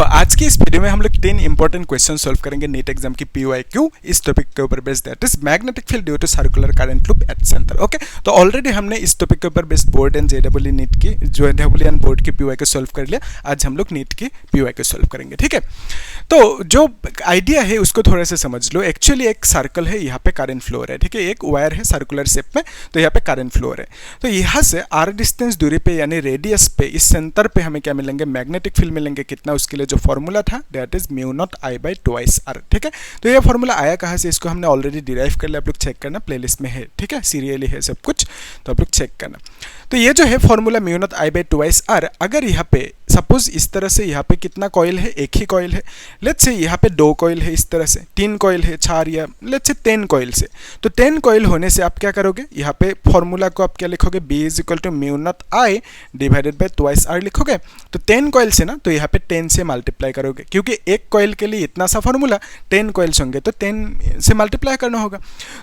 देखो आज की इस वीडियो में हम लोग 10 इंपॉर्टेंट क्वेश्चन सॉल्व करेंगे नीट एग्जाम की PYQ इस टॉपिक के ऊपर based, that is magnetic field due to circular current loop at centre. Okay, तो ऑलरेडी हमने इस टॉपिक के ऊपर based board and JEE NEET की JEE बोर्ड की PYQ सॉल्व कर लिया। आज हम लोग नीट की PYQ सॉल्व करेंगे। ठीक है, तो जो आइडिया है उसको थोड़ा सा समझ लो। एक्चुअली एक सर्कल है, यहाँ पे करंट फ्लो है। ठीक है, एक वायर है सर्कुलर शेप में, तो यहाँ पे करंट फ्लो है। तो यहाँ से r डिस्टेंस दूरी पे यानी रेडियस पे इस सेंटर पे हमें क्या मिलेंगे, मैग्नेटिक फील्ड मिलेंगे। कितना, उसके लिए जो फॉर्मूला था दैट इज μ0I/2r। ठीक है, तो ये फॉर्मूला आया कहाँ से, इसको हमने ऑलरेडी डिराइव कर लिया। आप लोग चेक करना, प्लेलिस्ट में है। ठीक है, सीरियली है सब कुछ, तो आप लोग चेक करना। तो ये जो है फॉर्मूला μ0I/2r, अगर यहाँ पे सपोज इस तरह से यहाँ पे कितना कॉइल है, एक ही कॉइल है। लेट्स से यहाँ पे 2 कॉइल है, इस तरह से 3 कॉइल है, 4 या लेट्स से 10 कॉइल से। तो 10 कॉइल होने से आप क्या करोगे, यहाँ पे फॉर्मूला को आप क्या लिखोगे, B = μ0I/2r लिखोगे। तो 10 कॉइल से ना, तो यहाँ पे 10 से मल्टीप्लाई करोगे, क्योंकि एक कॉइल के लिए इतना सा फॉर्मूला, 10 कॉइल्स होंगे तो 10 से मल्टीप्लाई करना होगा।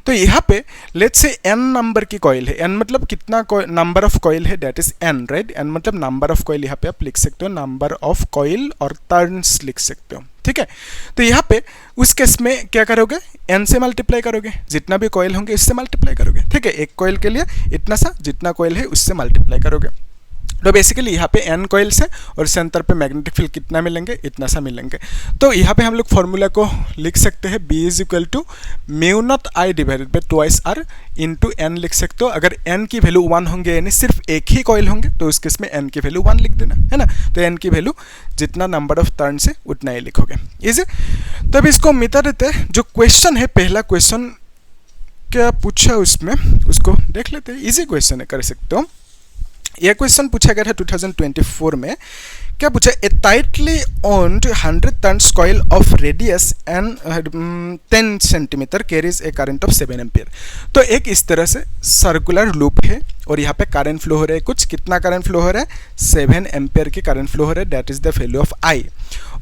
तो यहाँ पे लेट्स से n नंबर की कॉइल है। n मतलब कितना नंबर ऑफ कॉइल है, that is n, right. n मतलब नंबर ऑफ कॉइल, यहाँ पे आप लिख सकते हो नंबर ऑफ कॉइल और टर्न्स लिख सकते हो। ठीक है, तो यहाँ पे उस केस में क्या करोगे, n से मल्टीप्लाई करोगे, जितना भी कॉइल होंगे इससे मल्टीप्लाई करोगे। ठीक है, एक कॉइल के लिए इतना सा, जितना कॉइल है उससे मल्टीप्लाई करोगे। तो बेसिकली यहाँ पे n कॉइल्स है और सेंटर पे मैग्नेटिक फील्ड कितना मिलेंगे, इतना सा मिलेंगे। तो यहाँ पे हम लोग फॉर्मूला को लिख सकते हैं, B = μ0I/2r इंटू n लिख सकते हो। अगर n की वैल्यू 1 होंगे यानी सिर्फ एक ही कॉइल होंगे, तो उस केस में n की वैल्यू 1 लिख देना, है ना। तो n की वैल्यू जितना नंबर ऑफ टर्न से उतना ही लिखोगे। इजी। तब इसको मिटा देते हैं। जो क्वेश्चन है, पहला क्वेश्चन क्या पूछा उसमें, उसको देख लेते हैं। इजी क्वेश्चन है, कर सकते हो। यह क्वेश्चन पूछा गया था 2024 में। क्या पूछा, a tightly wound 100 turns coil of radius and 10 centimetre carries a current of 7 ampere. तो एक इस तरह से सर्कुलर लूप है और यहाँ पे करंट फ्लो हो रहा है। कुछ कितना करंट फ्लो हो रहा है, 7 एम्पियर की करंट फ्लो हो रहा है, that is the value of I।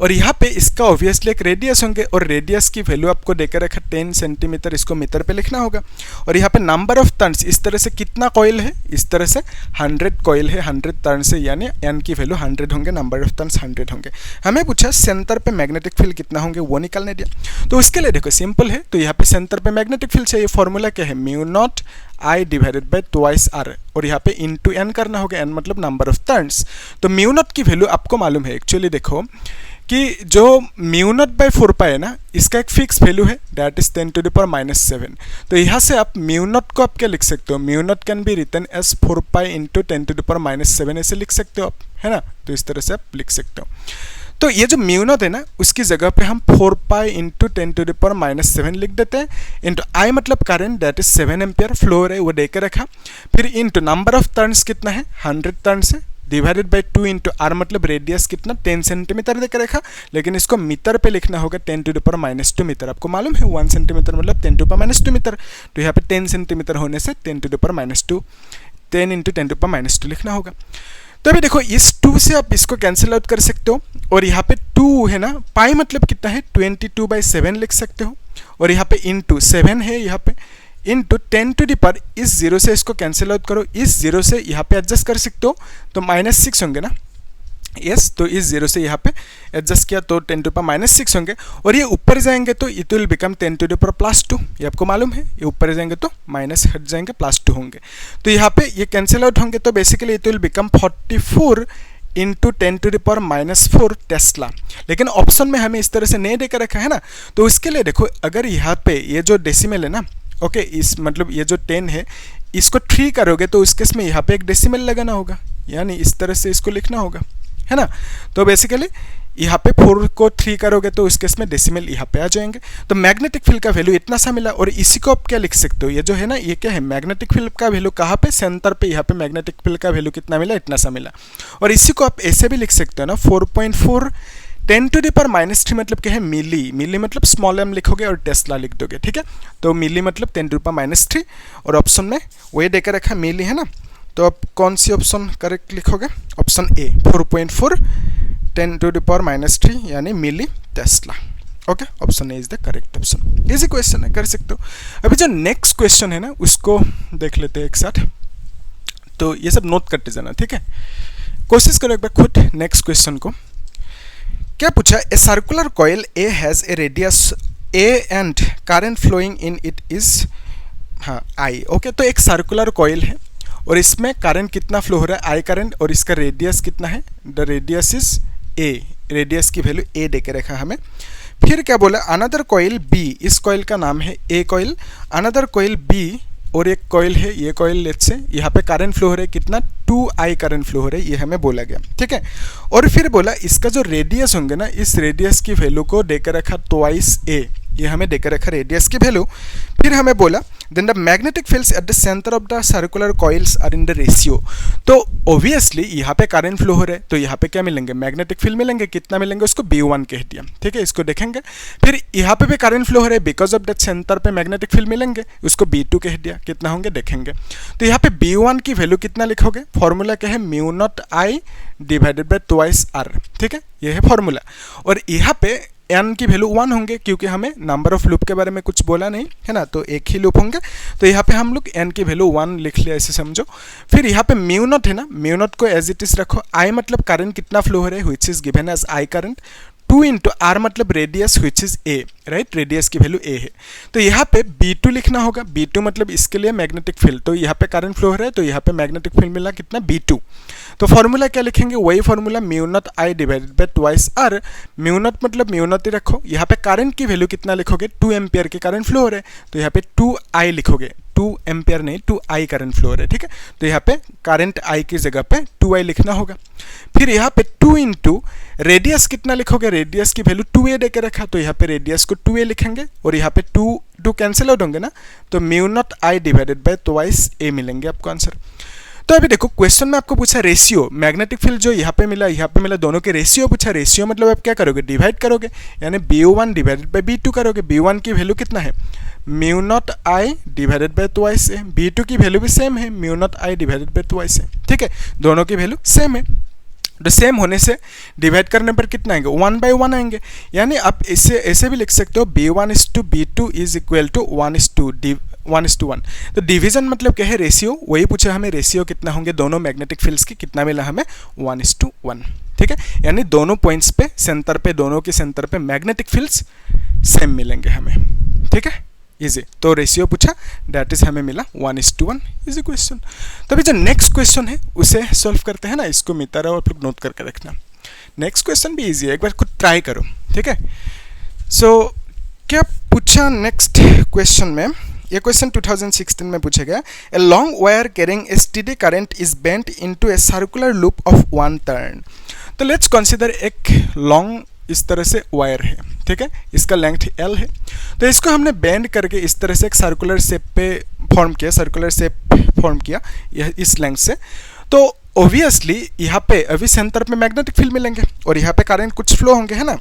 और यहाँ पे इसका ऑब्वियसली एक रेडियस होंगे और रेडियस की वैल्यू आपको देकर रखा 10 सेंटीमीटर, इसको मीटर पे लिखना होगा। और यहाँ पे नंबर ऑफ टर्न्स, इस तरह से कितना कॉइल है, इस तरह से 100 कॉइल है, 100 टर्न से, यानी n की वैल्यू 100 होंगे, नंबर ऑफ टर्न्स 100 होंगे। हमें पूछा सेंटर पे मैग्नेटिक फील्ड कितना होंगे, वो निकालने दिया। तो उसके लिए देखो सिंपल है। तो यहाँ पे सेंटर पे मैग्नेटिक फील्ड चाहिए, फॉर्मूला क्या है, μ0I/2r और यहाँ पे इंटू n करना होगा। n मतलब नंबर ऑफ टर्न्स। तो μ0 की वैल्यू आपको मालूम है। एक्चुअली देखो कि जो μ0/4π है ना, इसका एक फिक्स वैल्यू है, दैट इज 10⁻⁻⁷। तो यहाँ से आप μ0 को आप क्या लिख सकते हो, μ0 कैन बी रिटन एज 4π × 10⁻⁷ ऐसे लिख सकते हो आप, है ना। तो इस तरह से आप लिख सकते हो। तो ये जो μ0 है ना, उसकी जगह पे हम 4π × 10⁻⁷ लिख देते हैं। इंटू I मतलब current, that is 7 ampere flow है, वो देकर रखा। फिर इंटू नंबर ऑफ टर्न्स कितना है, 100 टर्न्स है, डिवाइडेड बाई 2 इंटू r मतलब रेडियस कितना, 10 सेंटीमीटर देकर रखा। लेकिन इसको मीटर पे लिखना होगा, 10⁻⁻2 मीटर। आपको मालूम है 1 सेंटीमीटर मतलब 10⁻2 मीटर। तो यहाँ पे 10 सेंटीमीटर होने से 10⁻2 10 × 10⁻2 लिखना होगा। तो अभी देखो इस 2 से आप इसको कैंसिल आउट कर सकते हो। और यहाँ पे 2 है ना, पाई मतलब कितना है, 22/7 लिख सकते हो। और यहाँ पे इंटू 7 है, यहाँ पे इंटू 10⁻, इस 0 से इसको कैंसिल आउट करो, इस 0 से यहाँ पे एडजस्ट कर सकते हो, तो -6 होंगे ना। यस, तो इस 0 से यहाँ पे एडजस्ट किया तो 10⁻6 होंगे। और ये ऊपर जाएंगे तो इट विल बिकम 10⁻+2। ये आपको मालूम है, ये ऊपर जाएंगे तो माइनस हट जाएंगे, +2 होंगे। तो यहाँ पे ये कैंसिल आउट होंगे, तो basically it will become 44 × 10⁻⁻4 Tesla. लेकिन ऑप्शन में हमें इस तरह से नहीं देकर रखा है ना। तो उसके लिए देखो, अगर यहाँ पे ये जो डेसिमल है ना, ओके, इस मतलब ये जो 10 है, इसको 3 करोगे तो उस केस में यहाँ पे एक डेसिमल लगाना होगा, यानी इस तरह से इसको लिखना होगा, है ना। तो बेसिकली यहाँ पे 4 को 3 करोगे तो उस केस में डेसिमल यहाँ पे आ जाएंगे। तो मैग्नेटिक फील्ड का वैल्यू इतना सा मिला। और इसी को आप क्या लिख सकते हो, ये जो है ना, ये क्या है, मैग्नेटिक फील्ड का वैल्यू कहाँ पे, सेंटर पे। यहाँ पे मैग्नेटिक फील्ड का वैल्यू कितना मिला, इतना सा मिला। और इसी को आप ऐसे भी लिख सकते हो ना, 4.4 10⁻³ मतलब क्या है, मिली। मिली मतलब स्मॉल m लिखोगे और टेस्ला लिख दोगे। ठीक है, तो मिली मतलब 10⁻³ और ऑप्शन में वही देकर रखा मिली, है ना। तो आप कौन सी ऑप्शन करेक्ट लिखोगे, ऑप्शन ए, 4.4 10⁻³ यानी milli tesla. Okay, option A is the correct option. Easy question है, कर सकते हो। अभी जो नेक्स्ट क्वेश्चन है ना, उसको देख लेते हैं एक साथ। तो ये सब नोट करते जाना, ठीक है। कोशिश करो एक बार खुद नेक्स्ट क्वेश्चन को। क्या पूछा, a circular coil A has a radius a and current flowing in it is I. Okay, तो एक सर्कुलर कॉइल है और इसमें करंट कितना फ्लो हो रहा है, आई करंट, और इसका रेडियस कितना है, the radius is a, radius की वैल्यू ए दे के रखा हमें। फिर क्या बोला, अनदर कॉइल बी, इस कॉइल का नाम है ए कॉइल, अनदर कॉइल बी, और एक कॉइल है ये कॉइल, लेट्स से यहाँ पे करंट फ्लो हो रहा है कितना, 2I करंट फ्लो हो रहा है, ये हमें बोला गया, ठीक है। और फिर बोला इसका जो रेडियस होंगे ना, इस रेडियस की वैल्यू को देकर रखा ट्वाइस ए, ये हमें देकर रखा रेडियस की वैल्यू। फिर हमें बोला then the magnetic fields at the centre of the circular coils are in the ratio. तो ऑब्वियसली यहाँ पे करंट फ्लो हो रहा है, तो यहाँ पे क्या मिलेंगे, मैग्नेटिक फील्ड मिलेंगे, कितना मिलेंगे, उसको B1 कह दिया, ठीक है, इसको देखेंगे। फिर यहाँ पे भी करंट फ्लो हो रहा है, बिकॉज ऑफ दैट सेंटर पे मैग्नेटिक फील्ड मिलेंगे, उसको B2 कह दिया, कितना होंगे देखेंगे। तो यहाँ पे B1 की वैल्यू कितना लिखोगे, फॉर्मूला क्या है, mu naught I divided by twice R, ठीक है, ये है फॉर्मूला। और यहाँ पे n की वैल्यू 1 होंगे, क्योंकि हमें नंबर ऑफ लूप के बारे में कुछ बोला नहीं है ना, तो एक ही लूप होंगे, तो यहाँ पे हम लोग n की वैल्यू 1 लिख लिया, ऐसे समझो। फिर यहाँ पे म्यू नॉट है ना, म्यू नॉट को एज इट इज रखो, I मतलब करंट कितना फ्लो हो रहा है, which is given as I current, 2 into R मतलब radius which is a, right, radius की वैल्यू ए है। तो यहाँ पे B2 लिखना होगा, B2 मतलब इसके लिए मैग्नेटिक फील्ड, तो यहाँ पे करंट फ्लो हो रहा है, तो यहाँ पे मैग्नेटिक फील्ड मिला कितना, B2। तो फॉर्मूला क्या लिखेंगे, वही formula mu naught I divided by twice R, mu naught मतलब म्यू नॉट ही रखो, यहाँ पे करंट की वैल्यू कितना लिखोगे, 2 एम्पियर के करंट फ्लो हो रहे हैं, तो यहाँ पे 2I लिखोगे, 2 एम्पियर नहीं 2I करंट फ्लो हो रहा है, ठीक है। तो यहाँ पे करंट I की जगह पे 2I लिखना होगा। फिर यहाँ पे 2 इंटू रेडियस कितना लिखोगे, रेडियस की वैल्यू 2A दे के रखा, तो यहाँ पे रेडियस को 2A लिखेंगे, और यहाँ पे 2 कैंसिल आउट होंगे ना, तो mu naught I divided by twice a मिलेंगे आपको आंसर। तो अभी देखो क्वेश्चन में आपको पूछा रेशियो, मैग्नेटिक फील्ड जो यहाँ पे मिला, दोनों के रेशियो पूछा। रेशियो मतलब आप क्या करोगे, डिवाइड करोगे, यानी B1 डिवाइडेड बाय B2 करोगे। B1 की वैल्यू कितना है, mu naught I divided by twice a, B2 की वैल्यू भी सेम है, mu naught I divided by twice a, ठीक है, दोनों की वैल्यू सेम है। तो सेम होने से डिवाइड करने पर कितना आएंगे, 1/1 आएंगे, यानी आप इसे ऐसे भी लिख सकते हो, B1:B2 इज इक्वल टू 1:1। तो डिवीजन मतलब क्या है, रेशियो, वही पूछा हमें, रेशियो कितना होंगे दोनों मैग्नेटिक फील्ड्स की, कितना मिला हमें, 1:1, ठीक है, यानी दोनों पॉइंट्स पे सेंटर पे, दोनों के सेंटर पे मैग्नेटिक फील्ड्स सेम मिलेंगे हमें, ठीक है, इजी। तो रेशियो पूछा, दैट इज हमें मिला 1:1, इजी क्वेश्चन। तो अभी जो नेक्स्ट क्वेश्चन है उसे सॉल्व करते हैं ना, इसको मिलता रहो, आप लोग नोट करके रखना। नेक्स्ट क्वेश्चन भी इजी है, एक बार खुद ट्राई करो, ठीक है। सो क्या पूछा नेक्स्ट क्वेश्चन में, ये क्वेश्चन 2016 में पूछा गया, a long wire carrying a steady current is bent into a circular loop of 1 turn. तो लेट्स कंसीडर एक लॉन्ग इस तरह से वायर है, ठीक है, इसका लेंथ L है, तो इसको हमने बेंड करके इस तरह से एक सर्कुलर शेप पे फॉर्म किया, यह इस लेंथ से। तो ऑब्वियसली यहाँ पे अभी सेंटर पे मैग्नेटिक फील्ड मिलेंगे और यहाँ पे करंट कुछ फ्लो होंगे, है ना।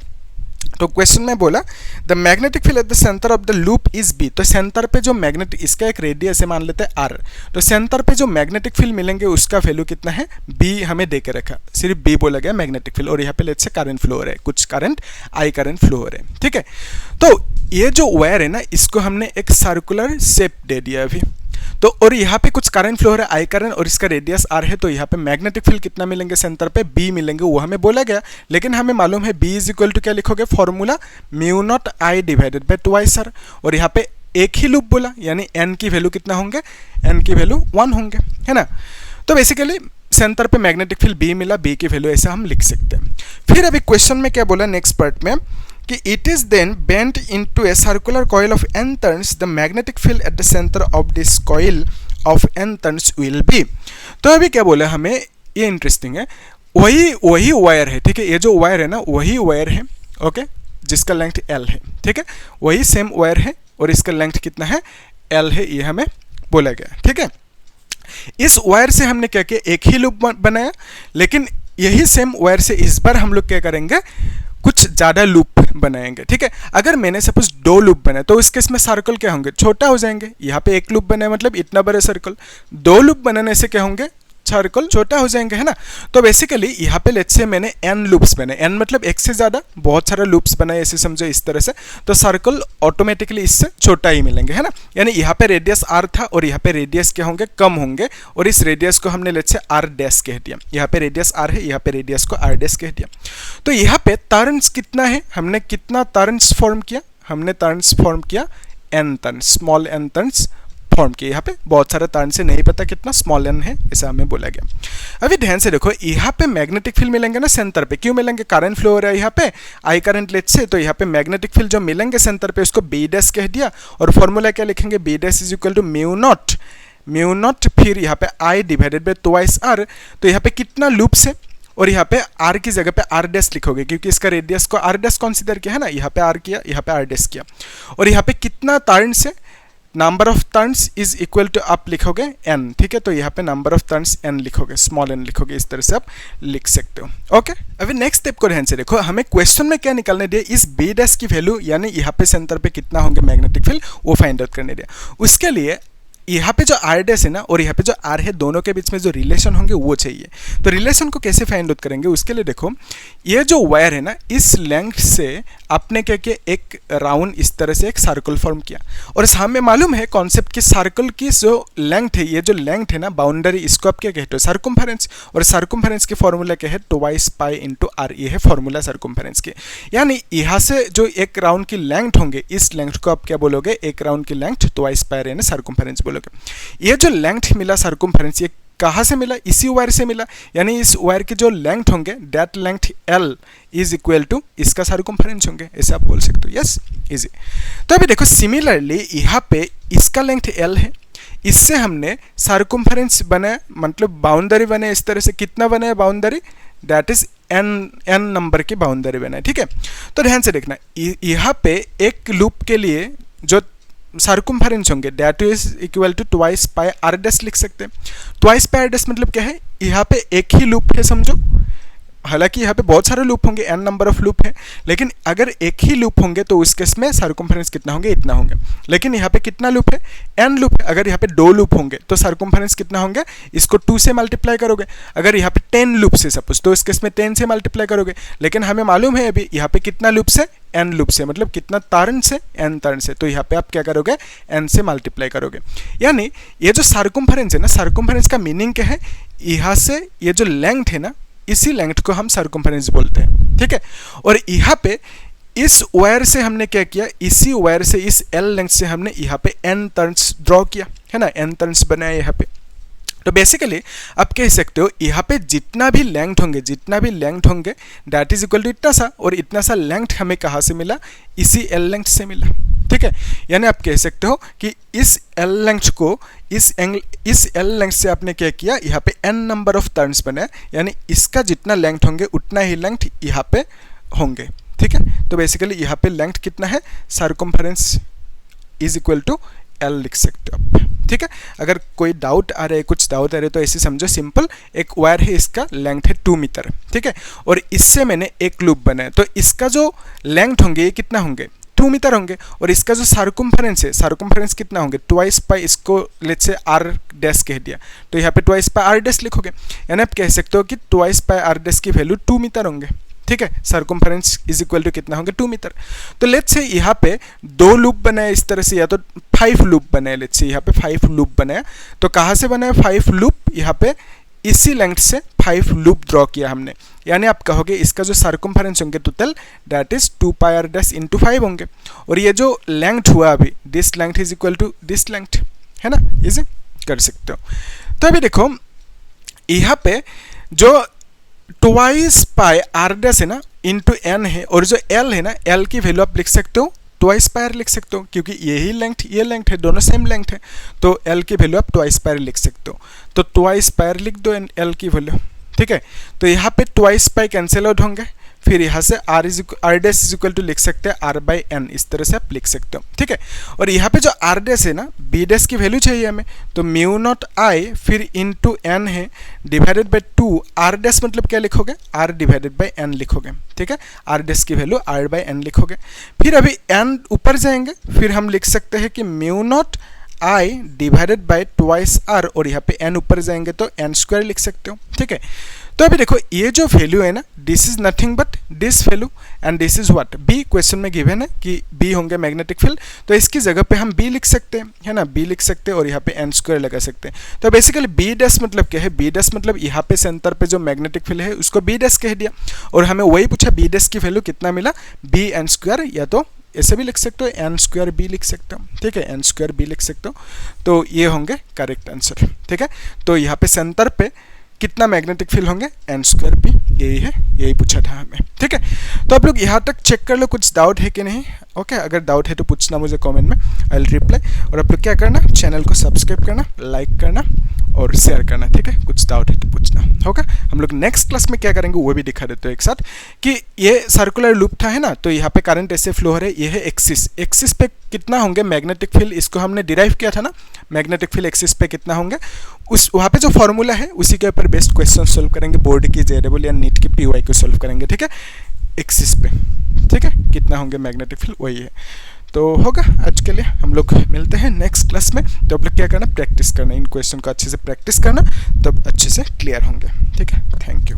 तो क्वेश्चन में बोला the magnetic field at the centre of the loop is B। तो सेंटर पे जो मैग्नेटिक, इसका एक रेडियस है, मान लेते हैं R, तो सेंटर पे जो मैग्नेटिक फील्ड मिलेंगे उसका वैल्यू कितना है, B हमें दे के रखा, सिर्फ B बोला गया मैग्नेटिक फील्ड, और यहाँ पे लेट्स से करंट फ्लो हो रहा है, कुछ करंट I करंट फ्लो हो रहे हैं, ठीक है। तो ये जो वायर है ना, इसको हमने एक सर्कुलर शेप दे दिया अभी, तो और यहाँ पे कुछ करंट फ्लो हो रहा है I करंट, और इसका रेडियस R है, तो यहाँ पे मैग्नेटिक फील्ड कितना मिलेंगे सेंटर पे, B मिलेंगे, वो हमें बोला गया, लेकिन हमें मालूम है B इज इक्वल टू क्या लिखोगे, formula mu naught I divided by twice R, और यहाँ पे एक ही लूप बोला, यानी n की वैल्यू कितना होंगे, n की वैल्यू 1 होंगे, है ना। तो बेसिकली सेंटर पे मैग्नेटिक फील्ड B मिला, B की वैल्यू ऐसा हम लिख सकते हैं। फिर अभी क्वेश्चन में क्या बोला नेक्स्ट पार्ट में, कि it is then bent into a circular coil of n turns, the magnetic field at the center of this coil of n turns will be। तो अभी क्या बोला हमें, ये इंटरेस्टिंग है, वही वायर है, ठीक है, ये जो वायर है ना वही वायर है, ओके, जिसका लेंथ L है, ठीक है, वही सेम वायर है, और इसका लेंथ कितना है, L है, ये हमें बोला गया, ठीक है। इस वायर से हमने क्या किया, एक ही लूप बनाया, लेकिन यही सेम वायर से इस बार हम लोग क्या करेंगे, कुछ ज़्यादा लूप बनाएंगे, ठीक है। अगर मैंने सपोज 2 लूप बनाए तो इस केस में सर्कल क्या होंगे, छोटा हो जाएंगे, यहाँ पे एक लूप बनाए मतलब इतना बड़ा सर्कल, 2 लूप बनाने से क्या होंगे, सर्कल छोटा हो जाएंगे, है ना। तो बेसिकली यहाँ पे लेट्स से मैंने n लूप्स बनाए, n मतलब एक से ज़्यादा बहुत सारे लूप्स बनाए, ऐसे समझो इस तरह से, तो सर्कल ऑटोमेटिकली इससे छोटा ही मिलेंगे, है ना। यानी यहाँ पे रेडियस r था और यहाँ पे रेडियस क्या होंगे, कम होंगे, और इस रेडियस को हमने लेट्स से r डैश कह दिया। यहाँ पे रेडियस r है, यहाँ पे रेडियस को r डैश कह दिया। तो यहाँ पे टर्न्स कितना है, हमने कितना टर्न्स फॉर्म किया, हमने टर्न्स फॉर्म किया n turns, small n turns form किया। यहाँ पे बहुत सारे टर्न से नहीं पता कितना स्मॉल n है, ऐसा हमें बोला गया। अभी ध्यान से देखो, यहाँ पे मैग्नेटिक फील्ड मिलेंगे ना सेंटर पे, क्यों मिलेंगे, करंट फ्लो हो रहा है यहाँ पे, आई करंट लेट से, तो यहाँ पे मैग्नेटिक फील्ड जो मिलेंगे सेंटर पे उसको बी डैश कह दिया, और फॉर्मूला क्या लिखेंगे, B dash is equal to mu naught, फिर यहाँ पे I divided by twice R. तो यहाँ पे कितना लूप्स है, और यहाँ पे r की जगह पे r डैश लिखोगे, क्योंकि इसका रेडियस को r डैश कंसीडर किया है ना, यहाँ पे r किया, यहाँ पे r डैश किया, और यहाँ पे कितना टर्न्स है, number of turns is equal to आप लिखोगे n, ठीक है। तो यहाँ पे नंबर ऑफ टर्न्स n लिखोगे, स्मॉल n लिखोगे, इस तरह से आप लिख सकते हो, ओके। अभी नेक्स्ट स्टेप को ध्यान से देखो, हमें क्वेश्चन में क्या निकालने दिया, इस b डैश की वैल्यू यानी यहाँ पे सेंटर पे कितना होंगे मैग्नेटिक फील्ड, वो फाइंड आउट करने दिया। उसके लिए यहाँ पे जो r डैश है ना और यहाँ पे जो r है, दोनों के बीच में जो रिलेशन होंगे वो चाहिए। तो रिलेशन को कैसे फाइंड आउट करेंगे, उसके लिए देखो, ये जो वायर है ना, इस लेंथ से आपने क्या किया, एक राउंड इस तरह से एक सर्कल फॉर्म किया, और हमें मालूम है कॉन्सेप्ट कि सर्कल की जो लेंथ है, ये जो लेंथ है ना बाउंड्री, इसको आप क्या कहते हो, सर्कमफेरेंस, और सर्कमफेरेंस की फॉर्मूला क्या है, ट्वाइस पाई इंटू r, ये है फॉर्मूला सर्कमफेरेंस की। यानी यहाँ से जो एक राउंड की लेंथ होंगे, इस लेंथ को आप क्या बोलोगे, एक राउंड की लेंथ ट्वाइस पाई यानी सर्कमफेरेंस बोलोगे। ये जो लेंथ मिला सर्कमफेरेंस, ये कहाँ से मिला, इसी वायर से मिला, यानी इस वायर की जो लेंथ होंगे, that length l is equal to इसका सर्कमफेरेंस होंगे, ऐसे आप बोल सकते हो, यस, इजी। तो अभी देखो सिमिलरली यहाँ पे इसका लेंथ l है, इससे हमने सर्कमफेरेंस बनाया, मतलब बाउंड्री बनाए, इस तरह से कितना बनाया boundary, that is n number की बाउंड्री बनाए, ठीक है। तो ध्यान से देखना, यहाँ पे एक लूप के लिए जो सर्कमफेरेंस होंगे that is equal to twice pi R dash लिख सकते हैं। ट्वाइस पाई आर डैश मतलब क्या है, यहाँ पे एक ही लूप है समझो, हालांकि यहाँ पे बहुत सारे लूप होंगे, n नंबर ऑफ लूप है, लेकिन अगर एक ही लूप होंगे तो उस केस में सर्कमफेरेंस कितना होंगे, इतना होंगे। लेकिन यहाँ पे कितना लूप है, n लूप है, अगर यहाँ पे 2 लूप होंगे तो सर्कमफेरेंस कितना होंगे, इसको 2 से मल्टीप्लाई करोगे। अगर यहाँ पे 10 लूप से सपोज, तो इस केस में 10 से मल्टीप्लाई करोगे। लेकिन हमें मालूम है अभी यहाँ पे कितना लूप से, n लूप से, मतलब कितना टर्न से, n टर्न से, तो यहाँ पे आप क्या करोगे, n से मल्टीप्लाई करोगे। यानी ये जो सर्कमफेरेंस है ना, सर्कमफेरेंस का मीनिंग क्या है, यहाँ से ये जो लेंथ है ना, इसी लेंथ को हम सर्कमफेरेंस बोलते हैं, ठीक है। और यहाँ पे इस वायर से हमने क्या किया, इसी वायर से, इस l लेंथ से हमने यहाँ पे n टर्न्स ड्रॉ किया, है ना, n टर्न्स बनाए यहाँ पे। तो बेसिकली आप कह सकते हो यहाँ पे जितना भी लेंथ होंगे दैट इज इक्वल टू इतना सा, और इतना सा लेंथ हमें कहाँ से मिला, इसी l लेंथ से मिला, ठीक है। यानी आप कह सकते हो कि इस l लेंथ को, इस l लेंथ से आपने क्या किया, यहाँ पे n नंबर ऑफ टर्न्स बनाया, यानी इसका जितना लेंथ होंगे उतना ही लेंथ यहाँ पे होंगे, ठीक है। तो बेसिकली यहाँ पे लेंथ कितना है, circumference is equal to l लिख सकते हो आप, ठीक है। अगर कोई डाउट आ रहा है, कुछ डाउट आ रहा है, तो ऐसे समझो, सिंपल एक वायर है, इसका लेंथ है 2 मीटर, ठीक है, और इससे मैंने एक लूप बनाया, तो इसका जो लेंथ होंगे ये कितना होंगे, 2 मीटर होंगे, और इसका जो सर्कमफेरेंस है, सर्कमफेरेंस कितना होंगे, ट्वाइस पाई, इसको लेट्स से r डैश कह दिया, तो यहाँ पे ट्वाइस पाई r डैश लिखोगे। यानी आप कह सकते हो कि ट्वाइस पाई r डैश की वैल्यू 2 मीटर होंगे, ठीक है। सर्कमफेरेंस इज इक्वल टू कितना होंगे, 2 मीटर। तो लेट्स से यहाँ पे 2 लूप बनाए इस तरह से, या तो 5 लूप बनाए, लेट्स से यहाँ पे 5 लूप बनाया, तो कहाँ से बनाया 5 लूप, यहाँ पे इसी लेंथ से 5 लूप ड्रॉ किया हमने। यानी आप कहोगे इसका जो सर्कमफेरेंस होंगे total that is 2 pi r dash into 5 होंगे, और ये जो लेंथ हुआ अभी, this length is equal to this length, है ना, इसे कर सकते हो। तो अभी देखो यहाँ पे जो ट्वाइस पाई r डैश है ना इंटू n है, और जो l है ना, l की वैल्यू आप लिख सकते हो ट्वाइस पाई r लिख सकते हो, क्योंकि यही लेंथ ये लेंथ है, दोनों सेम लेंथ है, तो l की वैल्यू आप ट्वाइस पाई r लिख सकते हो। तो ट्वाइस पाई r लिख दो l की वैल्यू, ठीक है। तो यहाँ पे ट्वाइस पाई कैंसिल आउट होंगे, फिर यहाँ से r dash is equal to लिख सकते हैं r बाई n, इस तरह से आप लिख सकते हो, ठीक है। और यहाँ पे जो r डैश है ना, b डैश की वैल्यू चाहिए हमें, तो म्यू नॉट i फिर इंटू n है डिवाइडेड बाई 2, r डैश मतलब क्या लिखोगे, r डिवाइडेड बाई n लिखोगे, ठीक है। r डैश की वैल्यू r बाई n लिखोगे। फिर अभी n ऊपर जाएंगे, फिर हम लिख सकते हैं कि mu naught I divided by twice R, और यहाँ पे एन ऊपर जाएंगे तो एन स्क्वायर लिख सकते हो, ठीक है। तो अभी देखो ये जो वैल्यू है ना, this is nothing but this value and this is what, B question में गिवन है कि बी होंगे मैग्नेटिक फील्ड, तो इसकी जगह पे हम बी लिख सकते हैं, है ना, बी लिख सकते हैं और यहाँ पे एन स्क्वायर लगा सकते हैं। तो बेसिकली बी डैश मतलब क्या है, बी डैश मतलब यहाँ पे सेंटर पे जो मैग्नेटिक फील्ड है उसको बी डैश कह दिया, और हमें वही पूछा बी डैश की वैल्यू कितना मिला, बी एन स्क्वायर, या तो ऐसे भी लिख सकते हो एन स्क्वायर बी लिख सकते हो, ठीक है, एन स्क्वायर बी लिख सकते हो। तो ये होंगे करेक्ट आंसर, ठीक है। तो यहाँ पे सेंटर पे कितना मैग्नेटिक फील्ड होंगे, एन स्क्वायर बी, यही है, यही पूछा था हमें, ठीक है। तो आप लोग यहाँ तक चेक कर लो कुछ डाउट है कि नहीं, ओके। अगर डाउट है तो पूछना मुझे कमेंट में, आई विल रिप्लाई। और आप लोग क्या करना, चैनल को सब्सक्राइब करना, लाइक करना और शेयर करना, ठीक है। कुछ डाउट है तो पूछना, होगा। हम लोग नेक्स्ट क्लास में क्या करेंगे वो भी दिखा देते हो एक साथ, कि ये सर्कुलर लूप था, है ना, तो यहाँ पे करंट ऐसे फ्लो हो रहा है, ये है एक्सिस, एक्सिस पे कितना होंगे मैग्नेटिक फील्ड, इसको हमने डिराइव किया था ना, मैग्नेटिक फील्ड एक्सिस पे कितना होंगे, उस वहाँ पे जो फॉर्मूला है उसी के ऊपर बेस्ट क्वेश्चन सोल्व करेंगे, बोर्ड की जेडबल या नीट की पीवाई को सोल्व करेंगे, ठीक है, एक्सिस पे, ठीक है, कितना होंगे मैग्नेटिक फील्ड वही है। तो होगा आज के लिए, हम लोग मिलते हैं नेक्स्ट क्लास में। तो आप लोग क्या करना, प्रैक्टिस करना, इन क्वेश्चन को अच्छे से प्रैक्टिस करना, तब अच्छे से क्लियर होंगे, ठीक है। Thank you.